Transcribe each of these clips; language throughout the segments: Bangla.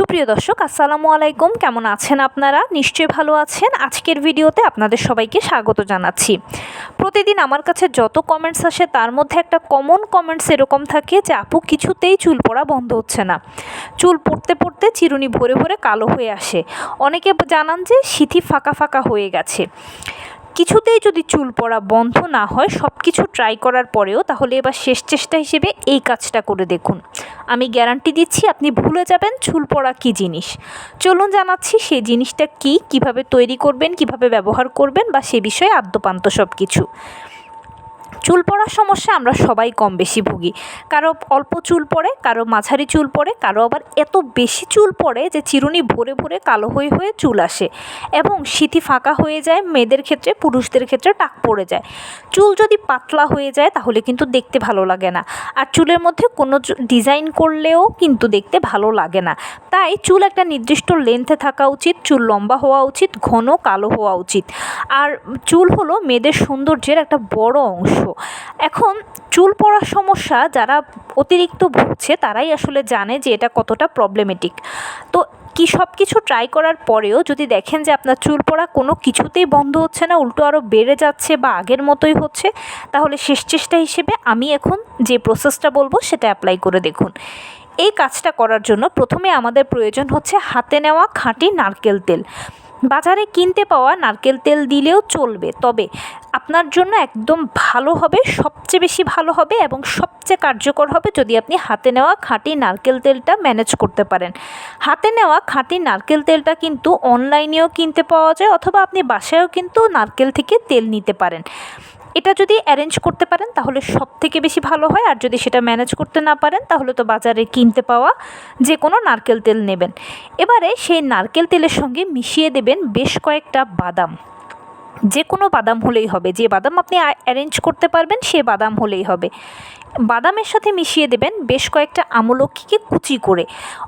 সুপ্রিয় দর্শক, আসসালামু আলাইকুম। কেমন আছেন আপনারা? নিশ্চয়ই ভালো আছেন। আজকের ভিডিওতে আপনাদের সবাইকে স্বাগত জানাচ্ছি। প্রতিদিন আমার কাছে যত কমেন্টস আসে তার মধ্যে একটা কমন কমেন্টস এরকম থাকে যে আপু কিছুতেই চুল পড়া বন্ধ হচ্ছে না, চুল পড়তে পড়তে চিরুনি ভরে ভরে কালো হয়ে আসে। অনেকে জানান যে সিথি ফাঁকা ফাঁকা হয়ে গেছে। কিছুতেই যদি চুল পড়া বন্ধ না হয়, সব কিছু ট্রাই করার পরেও, তাহলে এবার শেষ চেষ্টা হিসেবে এই কাজটা করে দেখুন। আমি গ্যারান্টি দিচ্ছি আপনি ভুলে যাবেন চুল পড়া কী জিনিস। চলুন জানাচ্ছি সেই জিনিসটা কী, কীভাবে তৈরি করবেন, কিভাবে ব্যবহার করবেন বা সে বিষয়ে আদ্যোপান্ত সব কিছু। চুল পড়ার সমস্যা আমরা সবাই কম বেশি ভুগি। কারো অল্প চুল পড়ে, কারো মাঝারি চুল পড়ে, কারো আবার এত বেশি চুল পড়ে যে চিরুনি ভরে ভরে কালো হয়ে হয়ে চুল আসে এবং সিথি ফাঁকা হয়ে যায়। মেয়েদের ক্ষেত্রে, পুরুষদের ক্ষেত্রে টাক পড়ে যায়। চুল যদি পাতলা হয়ে যায় তাহলে কিন্তু দেখতে ভালো লাগে না, আর চুলের মধ্যে কোনো ডিজাইন করলেও কিন্তু দেখতে ভালো লাগে না। তাই চুল একটা নির্দিষ্ট লেন্থে থাকা উচিত, চুল লম্বা হওয়া উচিত, ঘন কালো হওয়া উচিত। আর চুল হলো মেয়েদের সৌন্দর্যের একটা বড় অংশ। এখন চুল পড়ার সমস্যা যারা অতিরিক্ত ভুগছে তারাই আসলে জানে যে এটা কতটা প্রবলেমেটিক। তো সব কিছু ট্রাই করার পরেও যদি দেখেন যে আপনার চুল পড়া কোনো কিছুতেই বন্ধ হচ্ছে না, উল্টো আরও বেড়ে যাচ্ছে বা আগের মতোই হচ্ছে, তাহলে শেষ চেষ্টা হিসেবে আমি এখন যে প্রসেসটা বলবো সেটা অ্যাপ্লাই করে দেখুন। এই কাজটা করার জন্য প্রথমে আমাদের প্রয়োজন হচ্ছে হাতে নেওয়া খাঁটি নারকেল তেল। বাজারে কিনতে পাওয়া নারকেল তেল দিলেও চলবে, তবে আপনার জন্য একদম ভালো হবে, সবচেয়ে বেশি ভালো হবে এবং সবচেয়ে কার্যকর হবে যদি আপনি হাতে নেওয়া খাঁটি নারকেল তেলটা ম্যানেজ করতে পারেন। হাতে নেওয়া খাঁটি নারকেল তেলটা কিন্তু অনলাইনেও কিনতে পাওয়া যায়, অথবা আপনি বাসায়ও কিন্তু নারকেল থেকে তেল নিতে পারেন। এটা যদি অ্যারেঞ্জ করতে পারেন তাহলে সব থেকে বেশি ভালো হয়, আর যদি সেটা ম্যানেজ করতে না পারেন তাহলে তো বাজারে কিনতে পাওয়া যে কোনো নারকেল তেল নেবেন। এবারে সেই নারকেল তেলের সঙ্গে মিশিয়ে দেবেন বেশ কয়েকটা বাদাম। যে কোনো বাদাম হলেই হবে, যে বাদাম আপনি অ্যারেঞ্জ করতে পারবেন সে বাদাম হলেই হবে। বাদামের সাথে মিশিয়ে দেবেন বেশ কয়েকটা আমলকিকে কুচি করে।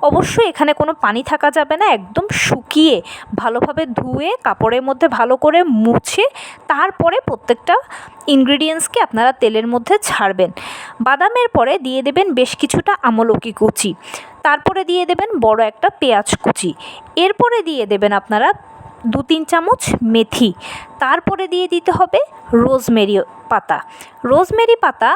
অবশ্যই এখানে কোনো পানি থাকা যাবে না, একদম শুকিয়ে ভালোভাবে ধুয়ে কাপড়ের মধ্যে ভালো করে মুছে তারপরে প্রত্যেকটা ইনগ্রিডিয়েন্টসকে আপনারা তেলের মধ্যে ছাড়বেন। বাদামের পরে দিয়ে দেবেন বেশ কিছুটা আমলকি কুচি, তারপরে দিয়ে দেবেন বড় একটা পেঁয়াজ কুচি, এরপরে দিয়ে দেবেন আপনারা 2-3 চামচ মেথি, তারপরে দিয়ে দিতে হবে রোজমেরি পাতা। রোজমেরি পাতা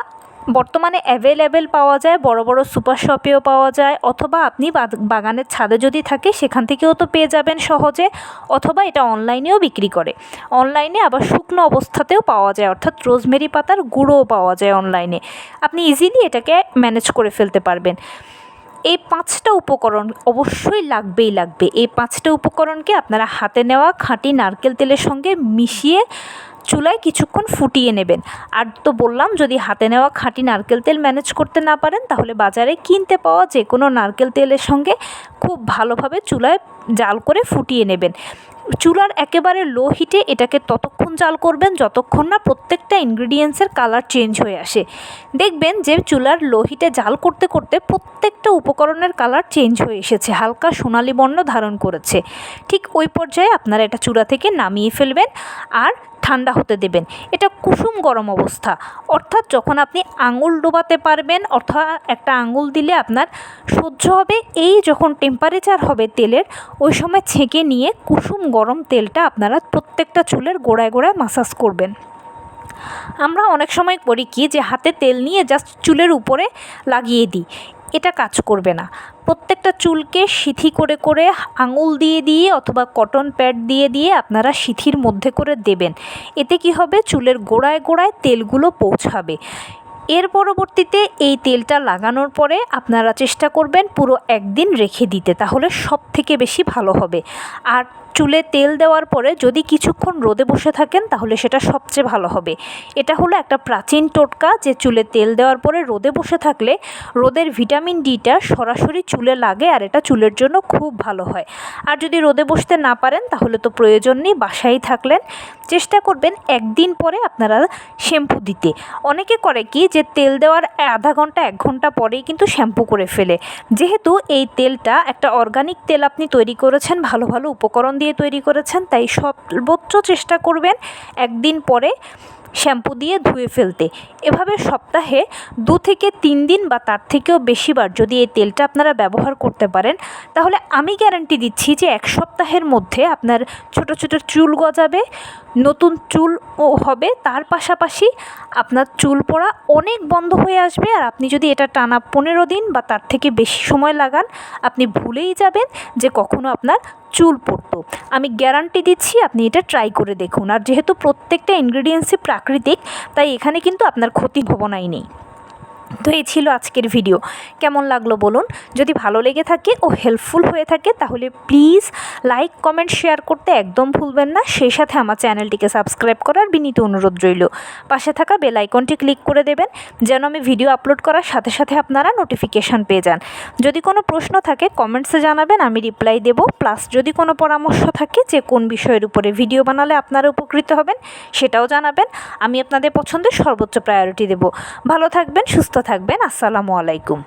বর্তমানে অ্যাভেলেবেল পাওয়া যায়, বড় বড় সুপার শপেও পাওয়া যায়, অথবা আপনি বাগানের ছাদে যদি থাকে সেখান থেকেও তো পেয়ে যাবেন সহজে, অথবা এটা অনলাইনেও বিক্রি করে। অনলাইনে আবার শুকনো অবস্থাতেও পাওয়া যায়, অর্থাৎ রোজমেরি পাতার গুঁড়োও পাওয়া যায় অনলাইনে। আপনি ইজিলি এটাকে ম্যানেজ করে ফেলতে পারবেন। এই 5টা উপকরণ অবশ্যই লাগবেই লাগবে। এই 5টা উপকরণকে আপনারা হাতে নেওয়া খাঁটি নারকেল তেলের সঙ্গে মিশিয়ে চুলায় কিছুক্ষণ ফুটিয়ে নেবেন। আর তো বললাম, যদি হাতে নেওয়া খাঁটি নারকেল তেল ম্যানেজ করতে না পারেন তাহলে বাজারে কিনতে পাওয়া যে কোনো নারকেল তেলের সঙ্গে খুব ভালোভাবে চুলায় জাল করে ফুটিয়ে নেবেন। চুলার একেবারে লো হিটে এটাকে ততক্ষণ জাল করবেন যতক্ষণ না প্রত্যেকটা ইনগ্রিডিয়েন্টসের কালার চেঞ্জ হয়ে আসে। দেখবেন যে চুলার লো হিটে জাল করতে করতে প্রত্যেকটা উপকরণের কালার চেঞ্জ হয়ে এসেছে, হালকা সোনালি বর্ণ ধারণ করেছে। ঠিক ওই পর্যায়ে আপনারা এটা চুলা থেকে নামিয়ে ফেলবেন আর ঠান্ডা হতে দেবেন। এটা কুসুম গরম অবস্থা, অর্থাৎ যখন আপনি আঙুল ডোবাতে পারবেন, অর্থাৎ একটা আঙুল দিলে আপনার সহ্য হবে, এই যখন টেম্পারেচার হবে তেলের, ওই সময় ছেঁকে নিয়ে কুসুম গরম তেলটা আপনারা প্রত্যেকটা চুলের গোড়ায় গোড়ায় মাসাজ করবেন। আমরা অনেক সময় করি কি, যে হাতে তেল নিয়ে জাস্ট চুলের উপরে লাগিয়ে দিই, এটা কাজ করবে না। প্রত্যেকটা চুলকে সিথি করে করে আঙুল দিয়ে দিয়ে অথবা কটন প্যাড দিয়ে দিয়ে আপনারা সিথির মধ্যে করে দেবেন। এতে কি হবে, চুলের গোড়ায় গোড়ায় তেলগুলো পৌঁছাবে। এর পরবর্তীতে এই তেলটা লাগানোর পরে আপনারা চেষ্টা করবেন পুরো একদিন রেখে দিতে, তাহলে সব থেকে বেশি ভালো হবে। আর চুলে তেল দেওয়ার পরে যদি কিছুক্ষণ রোদে বসে থাকেন তাহলে সেটা সবচেয়ে ভালো হবে। এটা হলো একটা প্রাচীন টোটকা, যে চুলে তেল দেওয়ার পরে রোদে বসে থাকলে রোদের ভিটামিন ডিটা সরাসরি চুলে লাগে, আর এটা চুলের জন্য খুব ভালো হয়। আর যদি রোদে বসতে না পারেন তাহলে তো প্রয়োজন নেই, বাসায় থাকলেন। চেষ্টা করবেন একদিন পরে আপনারা শ্যাম্পু দিতে। অনেকে করে কি, যে তেল দেওয়ার আধা ঘন্টা 1 ঘন্টা পরেই কিন্তু শ্যাম্পু করে ফেলে। যেহেতু এই তেলটা একটা অর্গানিক তেল আপনি তৈরি করেছেন, ভালো ভালো উপকরণ দিয়ে তৈরি করেছেন, তাই সর্বোচ্চ চেষ্টা করবেন একদিন পরে শ্যাম্পু দিয়ে ধুয়ে ফেলতে। এভাবে সপ্তাহে 2 থেকে 3 দিন বা তার থেকেও বেশিবার যদি এই তেলটা আপনারা ব্যবহার করতে পারেন, তাহলে আমি গ্যারান্টি দিচ্ছি যে 1 সপ্তাহের মধ্যে আপনার ছোট ছোট চুল গজাবে, নতুন চুলও হবে, তার পাশাপাশি আপনার চুল পড়া অনেক বন্ধ হয়ে আসবে। আর আপনি যদি এটা টানা 15 দিন বা তার থেকে বেশি সময় লাগান, আপনি ভুলেই যাবেন যে কখনো আপনার চুল পড়তো। আমি গ্যারান্টি দিচ্ছি, আপনি এটা ট্রাই করে দেখুন। আর যেহেতু প্রত্যেকটা ইনগ্রিডিয়েন্টসই প্রাকৃতিক, তাই এখানে কিন্তু আপনার ক্ষতি ভাবনাই নেই। তো এই ছিল আজকের ভিডিও। কেমন লাগলো বলুন। যদি ভালো লেগে থাকে ও হেল্পফুল হয়ে থাকে তাহলে প্লিজ লাইক, কমেন্ট, শেয়ার করতে একদম ভুলবেন না। সেই সাথে আমার চ্যানেলটিকে সাবস্ক্রাইব করার বিনীত অনুরোধ রইল। পাশে থাকা বেল আইকনটি ক্লিক করে দেবেন যেন আমি ভিডিও আপলোড করার সাথে সাথে আপনারা নোটিফিকেশান পেয়ে যান। যদি কোনো প্রশ্ন থাকে কমেন্টসে জানাবেন, আমি রিপ্লাই দেব। প্লাস যদি কোনো পরামর্শ থাকে যে কোন বিষয়ের উপরে ভিডিও বানালে আপনারা উপকৃত হবেন, সেটাও জানাবেন। আমি আপনাদের পছন্দের সর্বোচ্চ প্রায়োরিটি দেব। ভালো থাকবেন, সুস্থ থাকবেন। আসসালামু আলাইকুম।